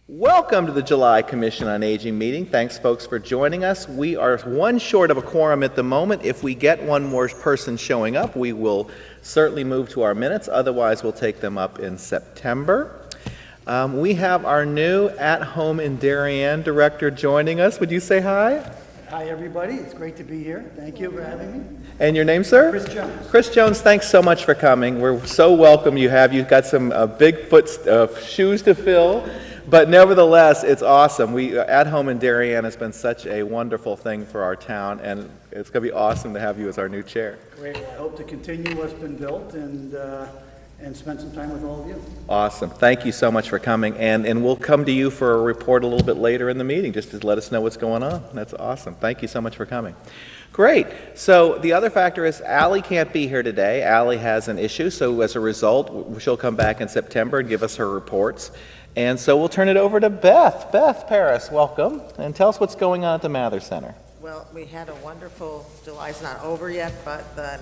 Welcome to the July Commission on Aging meeting. Thanks, folks, for joining us. We are one short of a quorum at the moment. If we get one more person showing up, we will certainly move to our minutes. Otherwise, we'll take them up in September. We have our new At Home in Darien director joining us. Would you say hi? Hi, everybody. It's great to be here. Thank you for having me. And your name, sir? Chris Jones. Chris Jones, thanks so much for coming. We're so welcome you have. You've got some big shoes to fill. But nevertheless, it's awesome. At Home in Darien has been such a wonderful thing for our town, and it's going to be awesome to have you as our new chair. Great. I hope to continue what's been built and spend some time with all of you. Awesome. Thank you so much for coming, and we'll come to you for a report a little bit later in the meeting, just to let us know what's going on. That's awesome. Thank you so much for coming. Great. So the other factor is Allie can't be here today. Allie has an issue, so as a result, she'll come back in September and give us her reports. And so we'll turn it over to Beth. Beth Paris, welcome. And tell us what's going on at the Mather Center. Well, we had a wonderful, July's not over yet, but the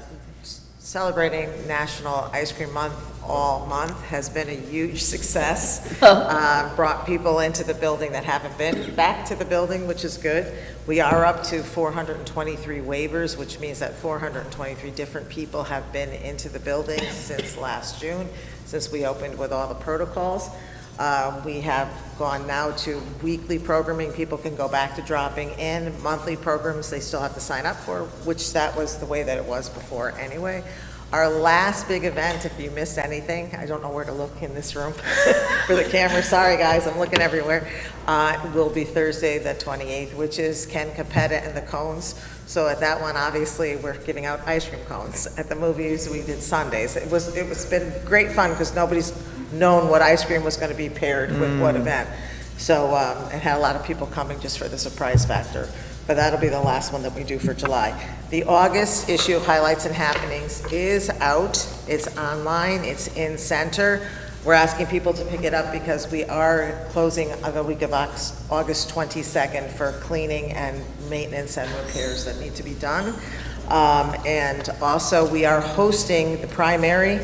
celebrating National Ice Cream Month all month has been a huge success. Brought people into the building that haven't been back to the building, which is good. We are up to 423 waivers, which means that 423 different people have been into the building since last June, since we opened with all the protocols. We have gone now to weekly programming. People can go back to dropping in. Monthly programs they still have to sign up for, which that was the way that it was before anyway. Our last big event, if you missed anything, I don't know where to look in this room for the camera. Sorry guys, I'm looking everywhere. Will be Thursday the 28th, which is Ken Capetta and the Cones. So at that one, obviously, we're giving out ice cream cones. At the movies, we did sundaes. It's been great fun because nobody's known what ice cream was going to be paired with what event. So it had a lot of people coming just for the surprise factor. But that'll be the last one that we do for July. The August issue of Highlights and Happenings is out. It's online. It's in center. We're asking people to pick it up because we are closing the week of August 22nd for cleaning and maintenance and repairs that need to be done. And also we are hosting the primary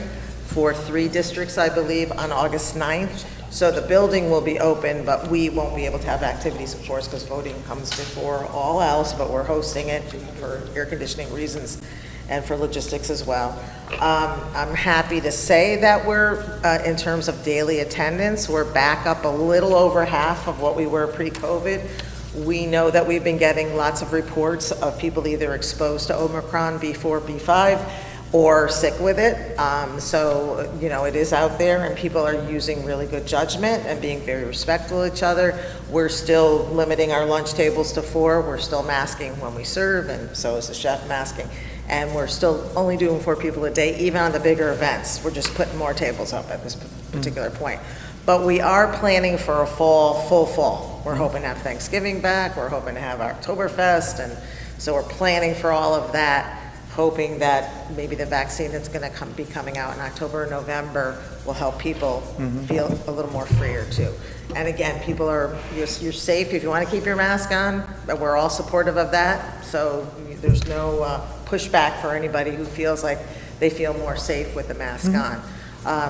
for 3 districts, I believe, on August 9th. So the building will be open, but we won't be able to have activities, of course, because voting comes before all else, but we're hosting it for air conditioning reasons and for logistics as well. I'm happy to say that we're, in terms of daily attendance, we're back up a little over half of what we were pre-COVID. We know that we've been getting lots of reports of people either exposed to Omicron B4, B5, or sick with it. So, you know, it is out there and people are using really good judgment and being very respectful of each other. We're still limiting our lunch tables to 4. We're still masking when we serve, and so is the chef masking. And we're still only doing 4 people a day, even on the bigger events. We're just putting more tables up at this particular point. But we are planning for a full fall. We're hoping to have Thanksgiving back. We're hoping to have Oktoberfest. And so we're planning for all of that, hoping that maybe the vaccine that's going to be coming out in October or November will help people feel a little more freer too. And again, people you're safe if you want to keep your mask on, but we're all supportive of that. So there's no pushback for anybody who feels like they feel more safe with the mask on.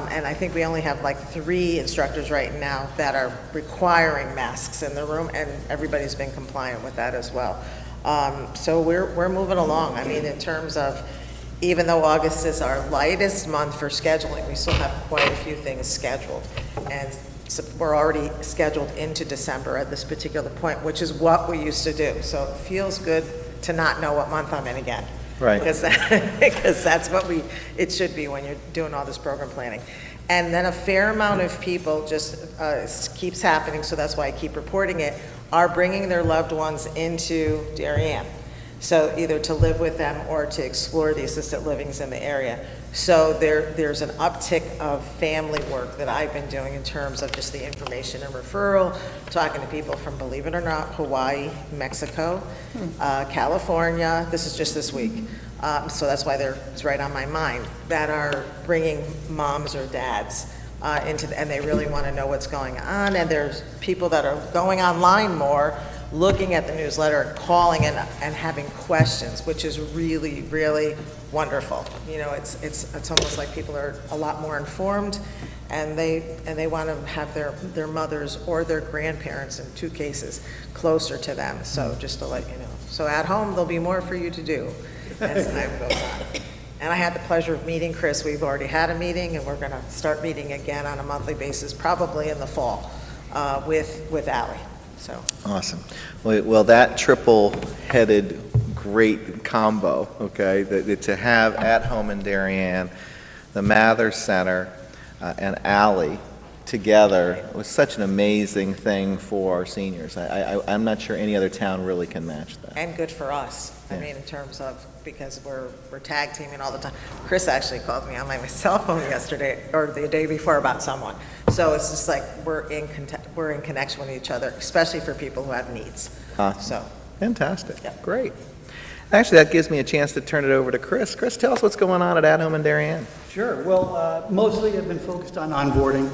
And I think we only have like 3 instructors right now that are requiring masks in the room, and everybody's been compliant with that as well. So we're moving along. I mean, in terms of, even though August is our lightest month for scheduling, we still have quite a few things scheduled. And so we're already scheduled into December at this particular point, which is what we used to do. So it feels good to not know what month I'm in again. Right. Because that's what it should be when you're doing all this program planning. And then a fair amount of people just keeps happening, so that's why I keep reporting it, are bringing their loved ones into Darien. So either to live with them or to explore the assisted livings in the area. So there's an uptick of family work that I've been doing in terms of just the information and referral, talking to people from, believe it or not, Hawaii, Mexico, California. This is just this week. So that's why it's right on my mind, that are bringing moms or dads and they really want to know what's going on. And there's people that are going online more, looking at the newsletter and calling and having questions, which is really, really wonderful. You know, it's almost like people are a lot more informed and they want to have their mothers or their grandparents, in 2 cases, closer to them. So just to let you know. So at home, there'll be more for you to do as time goes on. And I had the pleasure of meeting Chris. We've already had a meeting, and we're going to start meeting again on a monthly basis, probably in the fall, with Ally. So Awesome. Well, that triple-headed great combo, okay, that to have at home in Darien, the Mather Center, and Ally together was such an amazing thing for our seniors. I'm not sure any other town really can match that. And good for us. I Yeah. mean, in terms of, because we're tag teaming all the time. Chris actually called me on my cell phone yesterday, or the day before, about someone. So it's just like, we're in connection with each other, especially for people who have needs. Awesome. So, Fantastic. Yeah. Great. Actually, that gives me a chance to turn it over to Chris. Chris, tell us what's going on at home in Darien. Sure. Well, mostly I've been focused on onboarding.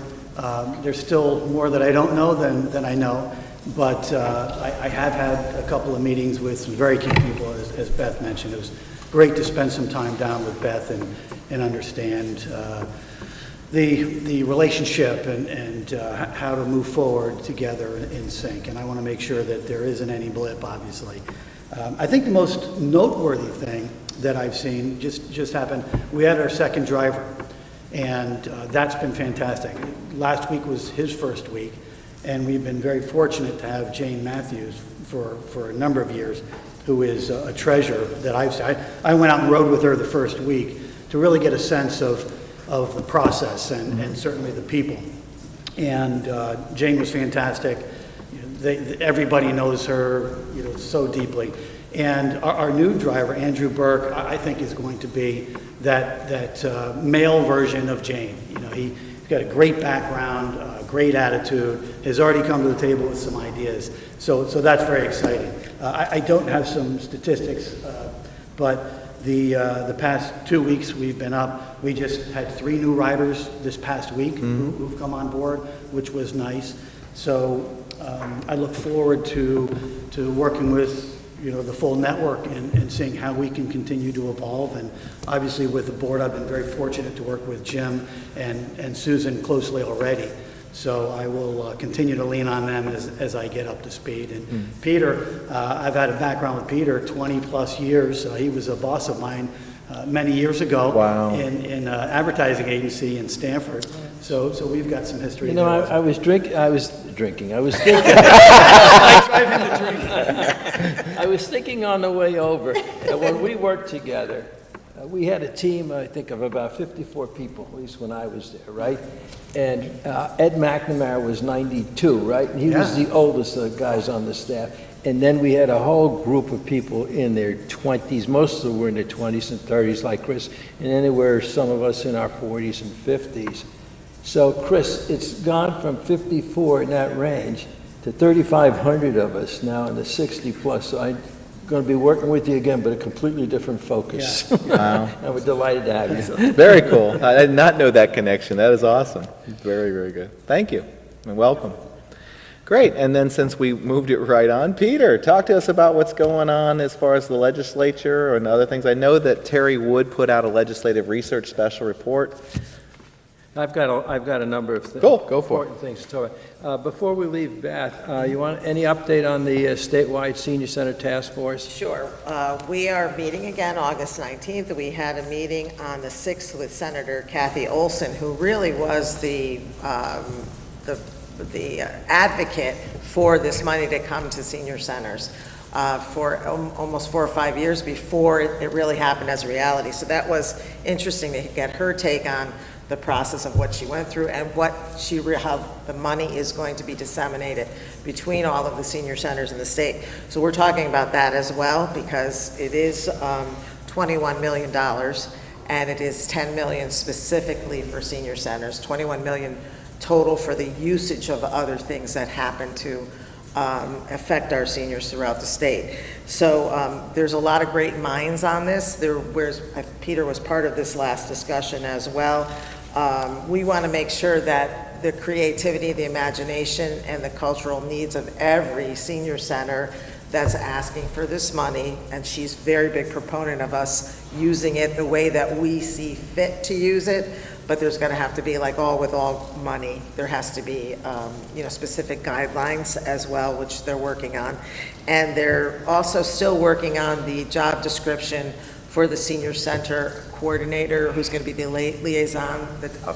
There's still more that I don't know than I know, but I have had a couple of meetings with some very key people, as Beth mentioned. It was great to spend some time down with Beth and understand the relationship and how to move forward together in sync. And I want to make sure that there isn't any blip, obviously. I think the most noteworthy thing that I've seen just happened. We had our second driver, and that's been fantastic. Last week was his first week, and we've been very fortunate to have Jane Matthews for a number of years, who is a treasure that I've seen. I went out and rode with her the first week to really get a sense of the process and certainly the people. And Jane was fantastic. Everybody knows her, so deeply. And our new driver, Andrew Burke, I think is going to be that male version of Jane. He's got a great background, great attitude, has already come to the table with some ideas. So that's very exciting. I don't have some statistics, but the past 2 weeks we've been up. We just had 3 new riders this past week who've come on board, which was nice. So I look forward to working with the full network and seeing how we can continue to evolve. And obviously with the board, I've been very fortunate to work with Jim and Susan closely already. So I will continue to lean on them as I get up to speed. And Peter, I've had a background with Peter 20 plus years. He was a boss of mine many years ago. Wow. in an advertising agency in Stanford. So we've got some history there. I was thinking, I was thinking on the way over that when we worked together, we had a team, I think, of about 54 people, at least when I was there, right? And Ed McNamara was 92, right? And he was the oldest of the guys on the staff. And then we had a whole group of people in their 20s. Most of them were in their 20s and 30s, like Chris, and then there were some of us in our 40s and 50s. So, Chris, it's gone from 54 in that range to 3,500 of us now in the 60 plus. So I'm going to be working with you again, but a completely different focus. Wow. And we're delighted to have you. Very cool. I did not know that connection. That is awesome. Very, very good. Thank you, and welcome. Great. And then since we moved it right on, Peter, talk to us about what's going on as far as the legislature and other things. I know that Terry Wood put out a legislative research special report. I've got a number of Cool. Go for it. important things to talk about. Before we leave, Beth, you want any update on the statewide senior center task force? sure. We are meeting again August 19th. We had a meeting on the 6th with Senator Kathy Olson, who really was the advocate for this money to come to senior centers for almost 4 or 5 years before it really happened as a reality. So that was interesting to get her take on the process of what she went through and how the money is going to be disseminated between all of the senior centers in the state. So we're talking about that as well, because it is $21 million and it is $10 million specifically for senior centers, $21 million total for the usage of other things that happen to affect our seniors throughout the state. So there's a lot of great minds on this. Peter was part of this last discussion as well. We want to make sure that the creativity, the imagination, and the cultural needs of every senior center that's asking for this money, and she's a very big proponent of us using it the way that we see fit to use it, but there's going to have to be, like all with all money, there has to be, specific guidelines as well, which they're working on. And they're also still working on the job description for the senior center coordinator, who's going to be the liaison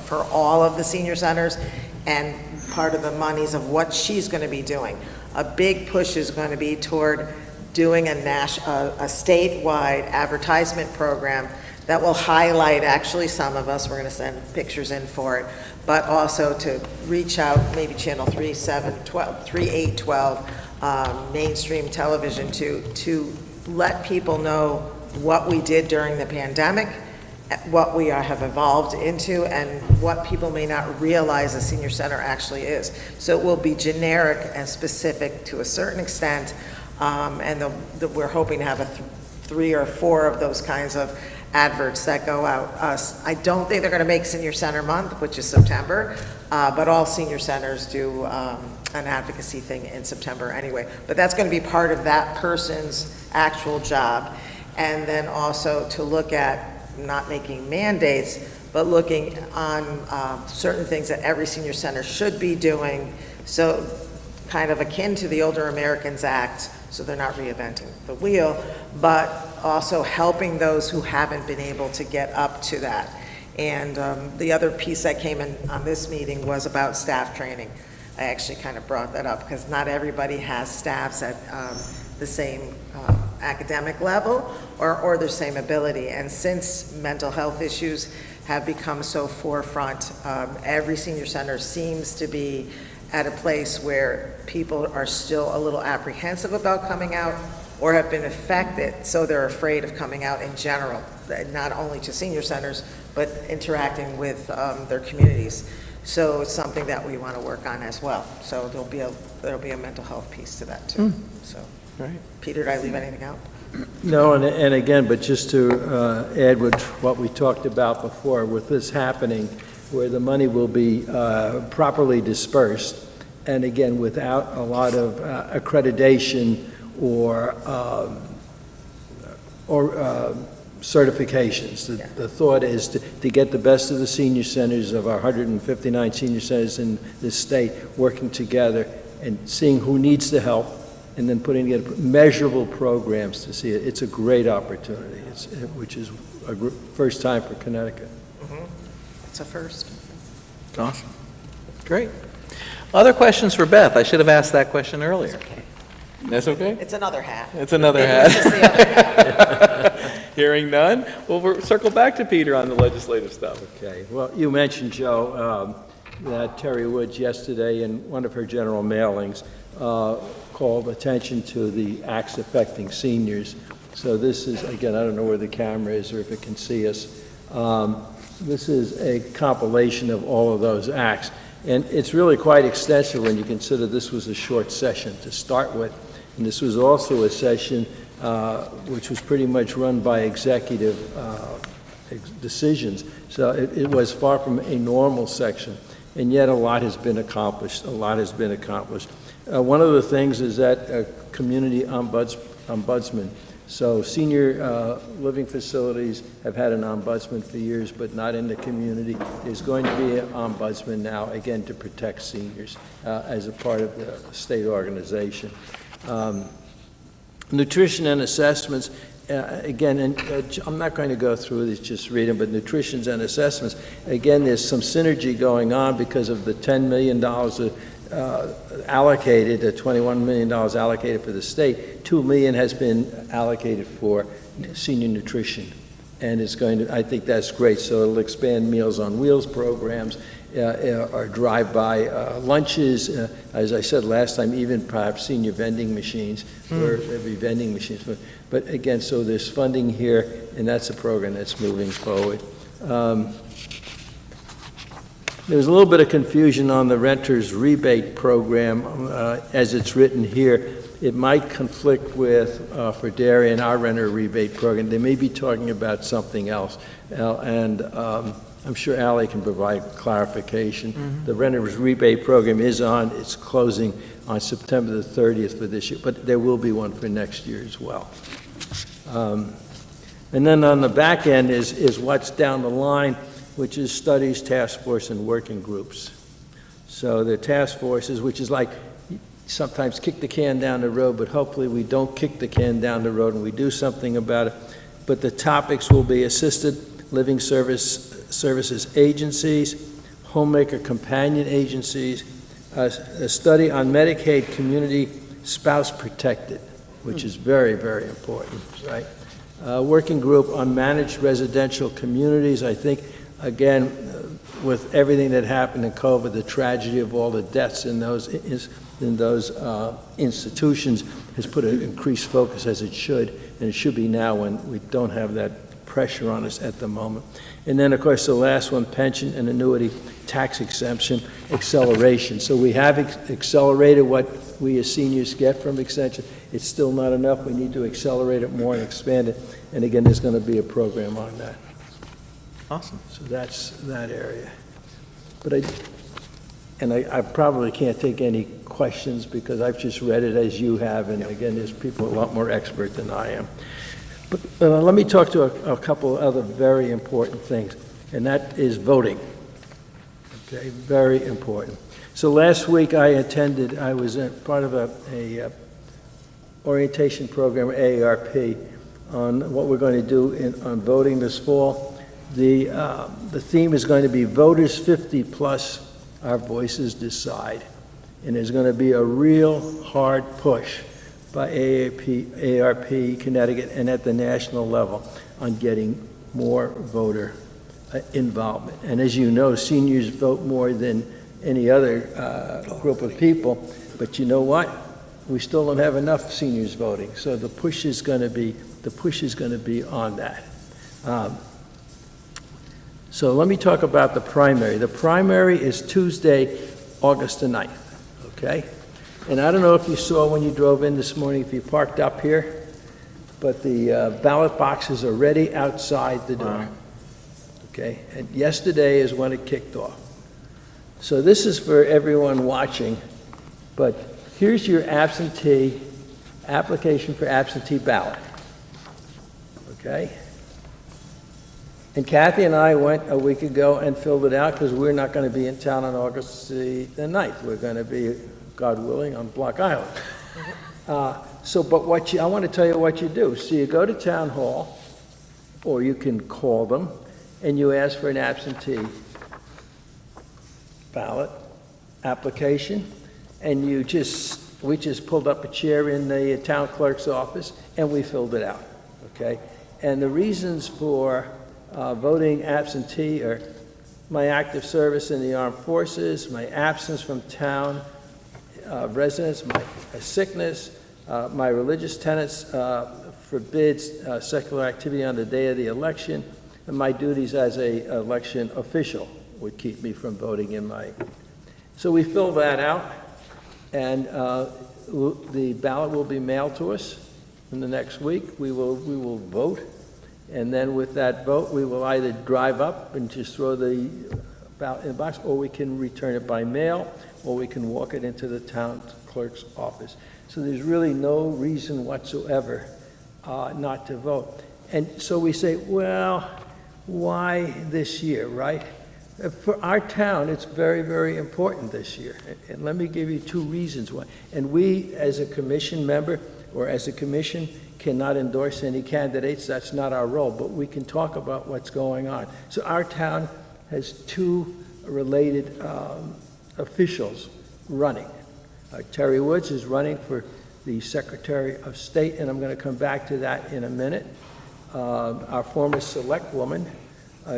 for all of the senior centers, and part of the monies of what she's going to be doing. A big push is going to be toward doing a statewide advertisement program that will highlight, actually some of us, we're going to send pictures in for it, but also to reach out, maybe channel 3812, mainstream television, to let people know what we did during the pandemic, what we have evolved into, and what people may not realize a senior center actually is. So it will be generic and specific to a certain extent, and we're hoping to have 3 or 4 of those kinds of adverts that go out. I don't think they're going to make Senior Center Month, which is September, but all senior centers do an advocacy thing in September anyway. But that's going to be part of that person's actual job. And then also to look at not making mandates, but looking on certain things that every senior center should be doing, so kind of akin to the Older Americans Act, so they're not reinventing the wheel, but also helping those who haven't been able to get up to that. And the other piece that came in on this meeting was about staff training. I actually kind of brought that up because not everybody has staffs at the same academic level or the same ability. And since mental health issues have become so forefront, every senior center seems to be at a place where people are still a little apprehensive about coming out or have been affected, so they're afraid of coming out in general, not only to senior centers, but interacting with their communities. So it's something that we want to work on as well. So there'll be a mental health piece to that too. So, Right. Peter, did I leave anything out? No, and again, but just to add with what we talked about before, with this happening, where the money will be properly dispersed, and again, without a lot of accreditation or certifications. The thought is to get the best of the senior centers, of our 159 senior centers in this state, working together and seeing who needs the help, and then putting together measurable programs to see it. It's a great opportunity, which is a first time for Connecticut. It's a first. Awesome. Great. Other questions for Beth? I should have asked that question earlier. That's okay? It's another hat. It's another It's hat. just the other hat. Hearing none, we'll circle back to Peter on the legislative stuff. Okay, well, you mentioned, Joe, that Terry Woods yesterday in one of her general mailings called attention to the acts affecting seniors. So this is, again, I don't know where the camera is or if it can see us. This is a compilation of all of those acts. And it's really quite extensive when you consider this was a short session to start with. And this was also a session which was pretty much run by executive decisions. So it was far from a normal section. And yet a lot has been accomplished. A lot has been accomplished. One of the things is that community ombudsman. So senior living facilities have had an ombudsman for years, but not in the community. There's going to be an ombudsman now, again, to protect seniors as a part of the state organization. Nutrition and assessments, again, and I'm not going to go through these, just read them, but nutrition and assessments, again, there's some synergy going on because of the $10 million allocated, $21 million allocated for the state. $2 million has been allocated for senior nutrition, and it's going to, I think that's great. So it'll expand Meals on Wheels programs, or drive-by lunches, as I said last time, even perhaps senior vending machines, where there'll be vending machines. But again, so there's funding here, and that's a program that's moving forward. There's a little bit of confusion on the renter's rebate program as it's written here. It might conflict with, for Darien, our renter rebate program. They may be talking about something else. And I'm sure Ally can provide clarification. The renter's rebate program is on, it's closing on September the 30th for this year, but there will be one for next year as well. And then on the back end is what's down the line. which is studies, task force, and working groups. So the task forces, which is like sometimes kick the can down the road, but hopefully we don't kick the can down the road and we do something about it. But the topics will be assisted living services agencies, homemaker companion agencies, a study on Medicaid community spouse protected, which is very, very important, right? Working group on managed residential communities. I think, again, with everything that happened in COVID, the tragedy of all the deaths in those institutions has put an increased focus, as it should, and it should be now when we don't have that pressure on us at the moment. And then, of course, the last one, pension and annuity tax exemption acceleration. So we have accelerated what we as seniors get from extension. It's still not enough. We need to accelerate it more and expand it. And again, there's going to be a program on that. Awesome. So that's that area. But I probably can't take any questions because I've just read it as you have, and again, there's people a lot more expert than I am. But let me talk to a couple of other very important things, and that is voting. Okay, very important. So last week I was part of a orientation program, AARP, on what we're going to do on voting this fall. The theme is going to be Voters 50 Plus, Our Voices Decide. And there's going to be a real hard push by AARP, Connecticut, and at the national level on getting more voter involvement. And as you know, seniors vote more than any other group of people, but you know what? We still don't have enough seniors voting, so the push is going to be on that. So let me talk about the primary. The primary is Tuesday, August the 9th, okay? And I don't know if you saw when you drove in this morning, if you parked up here, but the ballot boxes are ready outside the door, okay? And yesterday is when it kicked off. So this is for everyone watching, but here's your application for absentee ballot, okay? And Kathy and I went a week ago and filled it out because we're not going to be in town on August the 9th. We're going to be, God willing, on Block Island. But I want to tell you what you do. So you go to town hall, or you can call them, and you ask for an absentee ballot application, and we just pulled up a chair in the town clerk's office, and we filled it out, okay? And the reasons for voting absentee are my active service in the armed forces, my absence from town residence, my sickness, my religious tenets forbids secular activity on the day of the election, and my duties as a election official would keep me from voting in my. So we fill that out, and the ballot will be mailed to us in the next week. We will vote. And then with that vote, we will either drive up and just throw the ballot in the box, or we can return it by mail, or we can walk it into the town clerk's office. So there's really no reason whatsoever not to vote. And so we say, well, why this year, right? For our town, it's very, very important this year. And let me give you two reasons why. And we, as a commission member, or as a commission, cannot endorse any candidates. That's not our role, but we can talk about what's going on. So our town has two related officials running. Terry Woods is running for the Secretary of State, and I'm going to come back to that in a minute. Our former select woman,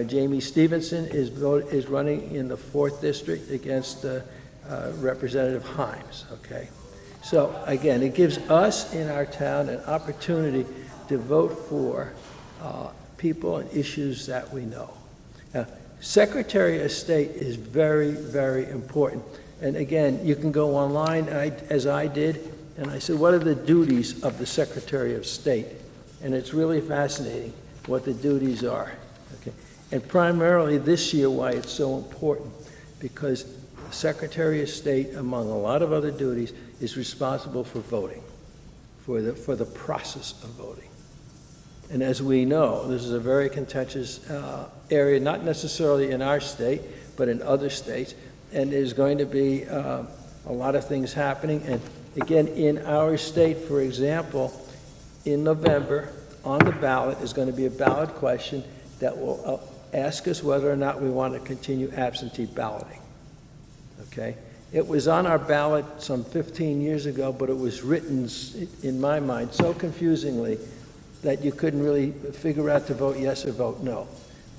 Jamie Stevenson, is running in the 4th District against Representative Himes, okay? So again, it gives us in our town an opportunity to vote for people and issues that we know. Now, Secretary of State is very, very important. And again, you can go online, as I did, and I said, what are the duties of the Secretary of State? And it's really fascinating what the duties are. Okay? And primarily this year, why it's so important, because the Secretary of State, among a lot of other duties, is responsible for voting, for the process of voting. And as we know, this is a very contentious area, not necessarily in our state, but in other states. And there's going to be a lot of things happening. And again, in our state, for example, in November, on the ballot is going to be a ballot question that will ask us whether or not we want to continue absentee balloting. Okay? It was on our ballot some 15 years ago, but it was written, in my mind, so confusingly that you couldn't really figure out to vote yes or vote no.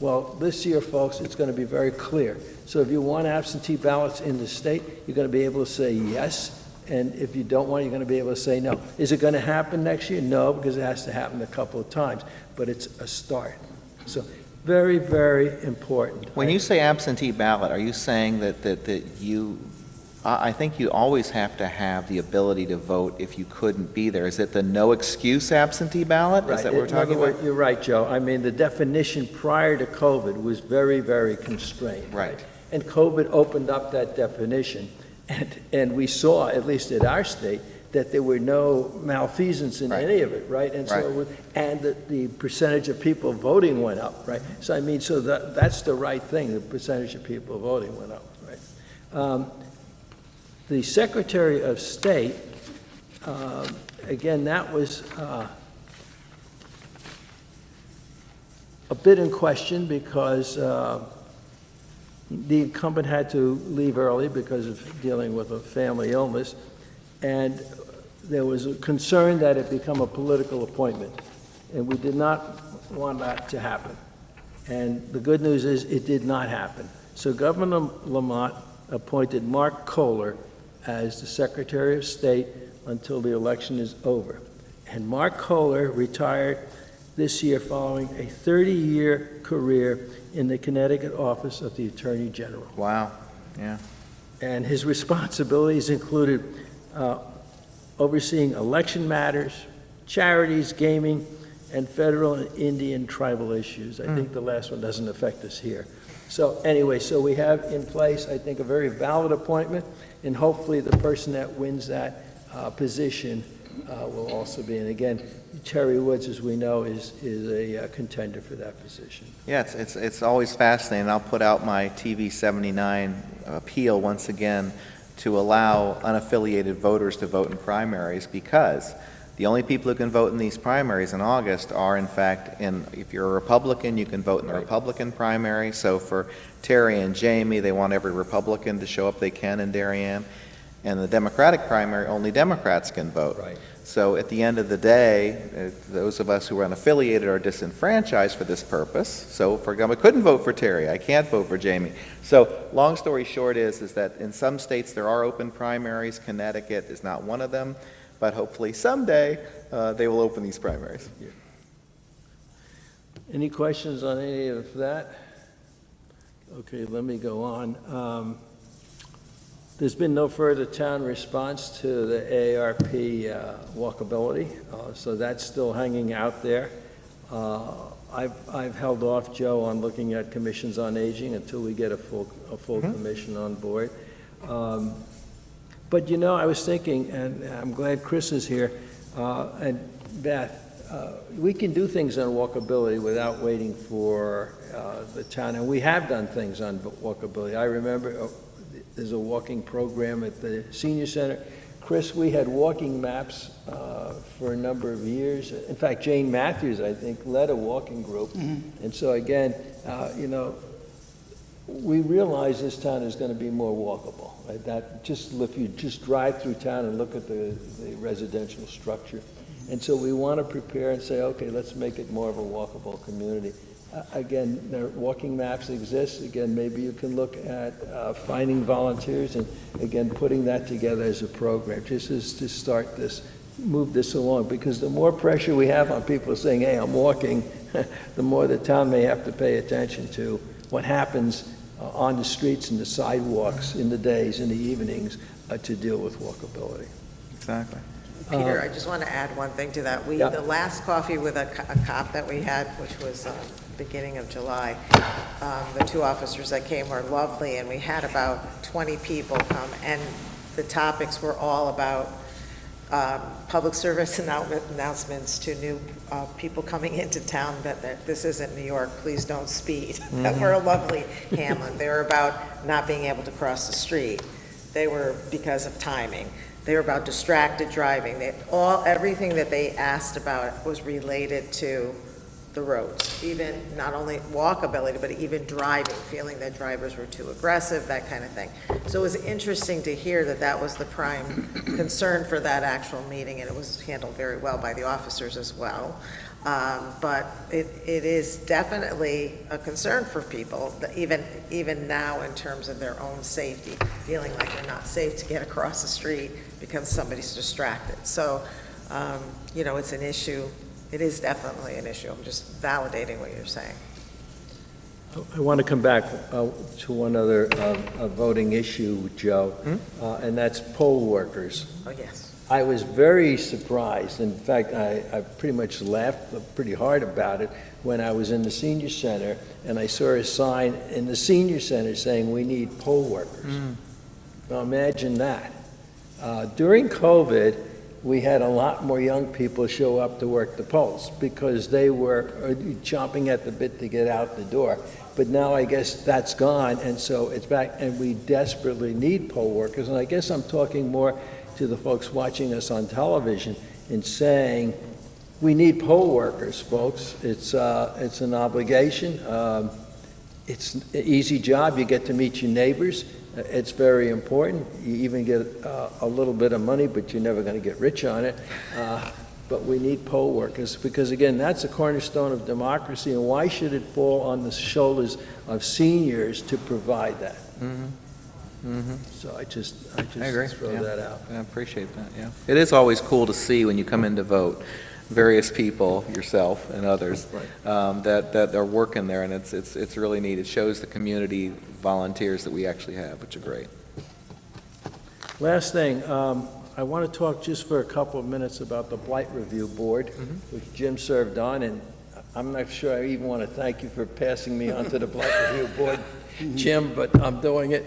Well, this year, folks, it's going to be very clear. So if you want absentee ballots in the state, you're going to be able to say yes, and if you don't want, you're going to be able to say no. Is it going to happen next year? No, because it has to happen a couple of times, but it's a start. So very, very important. When you say absentee ballot, are you saying that you, I think you always have to have the ability to vote if you couldn't be there. Is it the no excuse absentee ballot? Right. Is that what we're talking In other about? words, you're right, Joe. I mean, the definition prior to COVID was very, very constrained. Right. And COVID opened up that definition, and we saw, at least at our state, that there were no malfeasance in Right. any of it, right? And so, Right. and the percentage of people voting went up, right? So I mean, so that's the right thing. The percentage of people voting went up, right? The Secretary of State, again, that was a bit in question because the incumbent had to leave early because of dealing with a family illness, and there was a concern that it become a political appointment, and we did not want that to happen. And the good news is it did not happen. So Governor Lamont appointed Mark Kohler as the Secretary of State until the election is over. And Mark Kohler retired this year following a 30-year career in the Connecticut office of the Attorney General. Wow, yeah. And his responsibilities included overseeing election matters, charities, gaming, and federal and Indian tribal issues. I think the last one doesn't affect us here. So anyway, so we have in place, I think, a very valid appointment, and hopefully the person that wins that position will also be. And again, Terry Woods, as we know, is a contender for that position. Yeah, it's always fascinating. I'll put out my TV 79 appeal once again to allow unaffiliated voters to vote in primaries, because the only people who can vote in these primaries in August are, in fact, if you're a Republican, you can vote in the Republican primary. So for Terry and Jamie, they want every Republican to show up they can in Darien. And the Democratic primary, only Democrats can vote. Right. So at the end of the day, those of us who are unaffiliated are disenfranchised for this purpose. So, for example, I couldn't vote for Terry. I can't vote for Jamie. So long story short is that in some states there are open primaries. Connecticut is not one of them. But hopefully someday they will open these primaries. Any questions on any of that? Okay, let me go on. There's been no further town response to the ARP walkability, so that's still hanging out there. I've held off, Joe, on looking at commissions on aging until we get a full commission on board. But you know, I was thinking, and I'm glad Chris is here, and Beth, we can do things on walkability without waiting for the town, and we have done things on walkability. I remember there's a walking program at the senior center. Chris, we had walking maps for a number of years. In fact, Jane Matthews, I think, led a walking group. And so again, you know, we realize this town is going to be more walkable. Right? That just if you just drive through town and look at the residential structure. And so we want to prepare and say, okay, let's make it more of a walkable community. Again, there walking maps exist. Again, maybe you can look at finding volunteers and, again, putting that together as a program, just as to start this, move this along. Because the more pressure we have on people saying, hey, I'm walking, the more the town may have to pay attention to what happens on the streets and the sidewalks in the days and the evenings to deal with walkability. Exactly. Peter, I just want to add one thing to that. Yeah. The last coffee with a cop that we had, which was beginning of July, the two officers that came were lovely, and we had about 20 people come, and the topics were all about Public service announcements to new people coming into town that this isn't New York, please don't speed. That we're a lovely hamlet. They were about not being able to cross the street. They were because of timing. They were about distracted driving. Everything that they asked about was related to the roads, even not only walkability, but even driving, feeling that drivers were too aggressive, that kind of thing. So it was interesting to hear that that was the prime concern for that actual meeting, and it was handled very well by the officers as well. But it is definitely a concern for people, that even now in terms of their own safety, feeling like they're not safe to get across the street because somebody's distracted. So, it's an issue. It is definitely an issue. I'm just validating what you're saying. I want to come back to one other voting issue, Joe, and that's poll workers. Oh, yes. I was very surprised. In fact, I pretty much laughed pretty hard about it when I was in the senior center and I saw a sign in the senior center saying, "We need poll workers." Now imagine that. During COVID, we had a lot more young people show up to work the polls because they were chomping at the bit to get out the door. But now I guess that's gone, and so it's back, and we desperately need poll workers. And I guess I'm talking more to the folks watching us on television in saying, we need poll workers, folks. It's an obligation. It's an easy job. You get to meet your neighbors. It's very important. You even get a little bit of money, but you're never going to get rich on it. But we need poll workers because, again, that's a cornerstone of democracy. And why should it fall on the shoulders of seniors to provide that? So I just I agree. throw Yeah. that out. I appreciate that, yeah. It is always cool to see when you come in to vote, various people, yourself and others, that are working there, and it's really neat. It shows the community volunteers that we actually have, which are great. Last thing, I want to talk just for a couple of minutes about the Blight Review Board, which Jim served on, and I'm not sure I even want to thank you for passing me onto the Blight Review Board, Jim, but I'm doing it.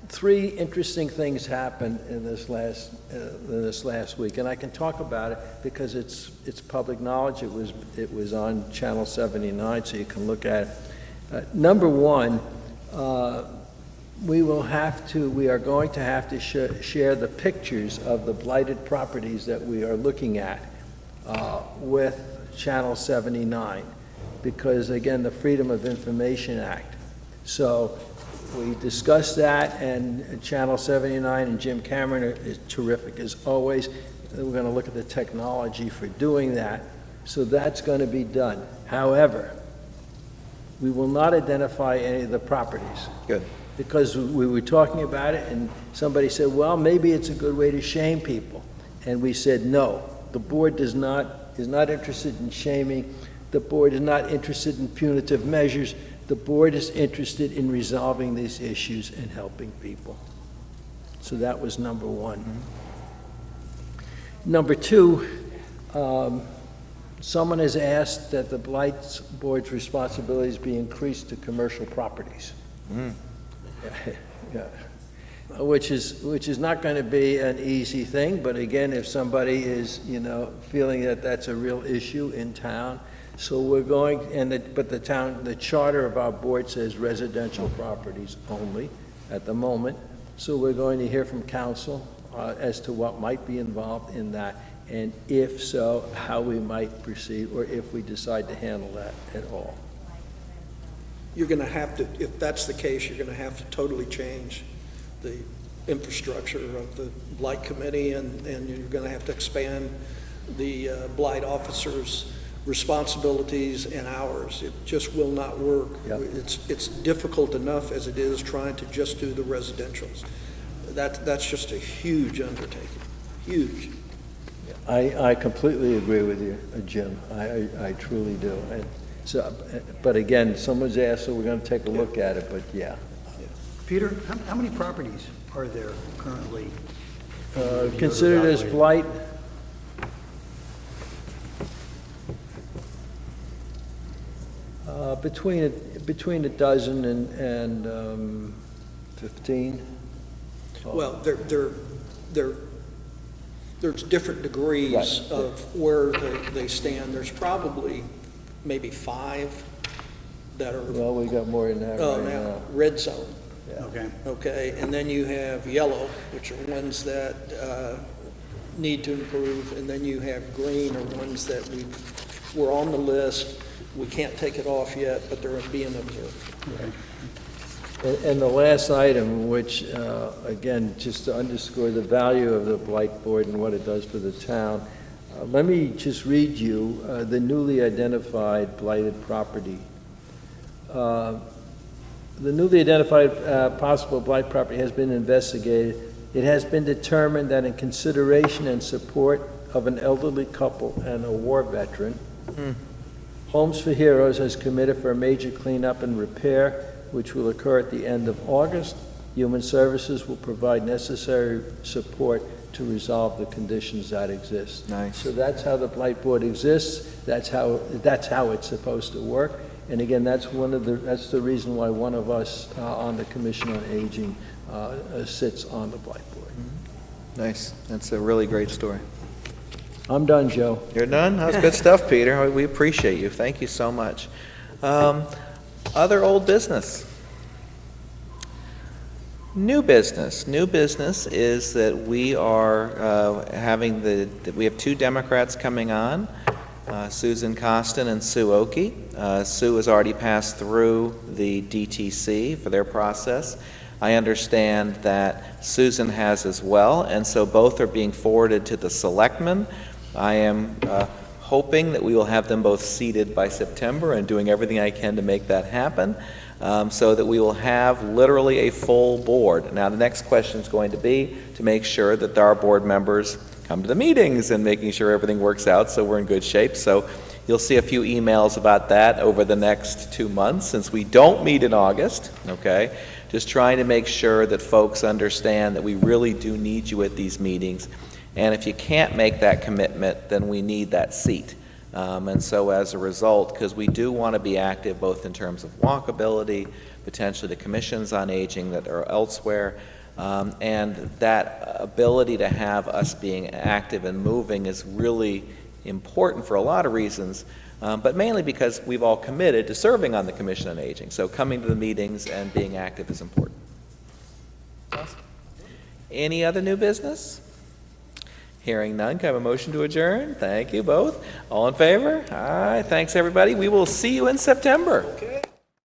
Three interesting things happened in this last week, and I can talk about it because it's public knowledge. It was on Channel 79, so you can look at it. Number one, we are going to have to share the pictures of the blighted properties that we are looking at with Channel 79, because again, the Freedom of Information Act. So we discussed that, and Channel 79 and Jim Cameron is terrific as always. We're going to look at the technology for doing that. So that's going to be done. However, we will not identify any of the properties. Good. Because we were talking about it, and somebody said, well, maybe it's a good way to shame people. And we said, no, the board is not interested in shaming. The board is not interested in punitive measures. The board is interested in resolving these issues and helping people. So that was number one. Number two, someone has asked that the Blight Board's responsibilities be increased to commercial properties. Yeah. Which is not going to be an easy thing, but again, if somebody is, feeling that that's a real issue in town, so we're going, but the charter of our board says residential properties only at the moment. So we're going to hear from council as to what might be involved in that, and if so, how we might proceed, or if we decide to handle that at all. You're going to have to, if that's the case, you're going to have to totally change the infrastructure of the Blight Committee, and you're going to have to expand the Blight officers' responsibilities and hours. It just will not work. Yep. It's difficult enough as it is trying to just do the residentials. That's just a huge undertaking, huge. I completely agree with you, Jim. I truly do. And so, but again, someone's asked, so we're going to take a look at it, but yeah. Peter, how many properties are there currently? Considered as blight, between a dozen and 15. Well, they're there's different degrees Right. of where they stand. There's probably maybe 5 that are, Well, we got more than that right now, now. red zone. Okay. Okay, and then you have yellow, which are ones that need to improve, and then you have green are ones that we're on the list. We can't take it off yet, but they're being observed. And the last item, which, again, just to underscore the value of the Blight Board and what it does for the town, let me just read you the newly identified blighted property. The newly identified possible blight property has been investigated. It has been determined that in consideration and support of an elderly couple and a war veteran, Homes for Heroes has committed for a major cleanup and repair, which will occur at the end of August. Human Services will provide necessary support to resolve the conditions that exist. Nice. So that's how the Blight Board exists. That's how it's supposed to work. And again, that's the reason why one of us on the Commission on Aging sits on the Blight Board. Nice. That's a really great story. I'm done, Joe. You're done? That's good stuff, Peter. We appreciate you. Thank you so much. Other old business. New business. New business is that we are we have 2 Democrats coming on, Susan Costin and Sue Oki. Sue has already passed through the DTC for their process. I understand that Susan has as well, and so both are being forwarded to the selectmen. I am hoping that we will have them both seated by September and doing everything I can to make that happen, so that we will have literally a full board. Now, the next question is going to be to make sure that our board members come to the meetings and making sure everything works out so we're in good shape. So you'll see a few emails about that over the next 2 months since we don't meet in August, okay? Just trying to make sure that folks understand that we really do need you at these meetings. And if you can't make that commitment, then we need that seat. And so as a result, because we do want to be active both in terms of walkability, potentially the commissions on aging that are elsewhere, and that ability to have us being active and moving is really important for a lot of reasons, but mainly because we've all committed to serving on the Commission on Aging. So coming to the meetings and being active is important. Awesome. Any other new business? Hearing none, can I have a motion to adjourn? Thank you both. All in favor? Aye. Thanks, everybody. We will see you in September. Okay?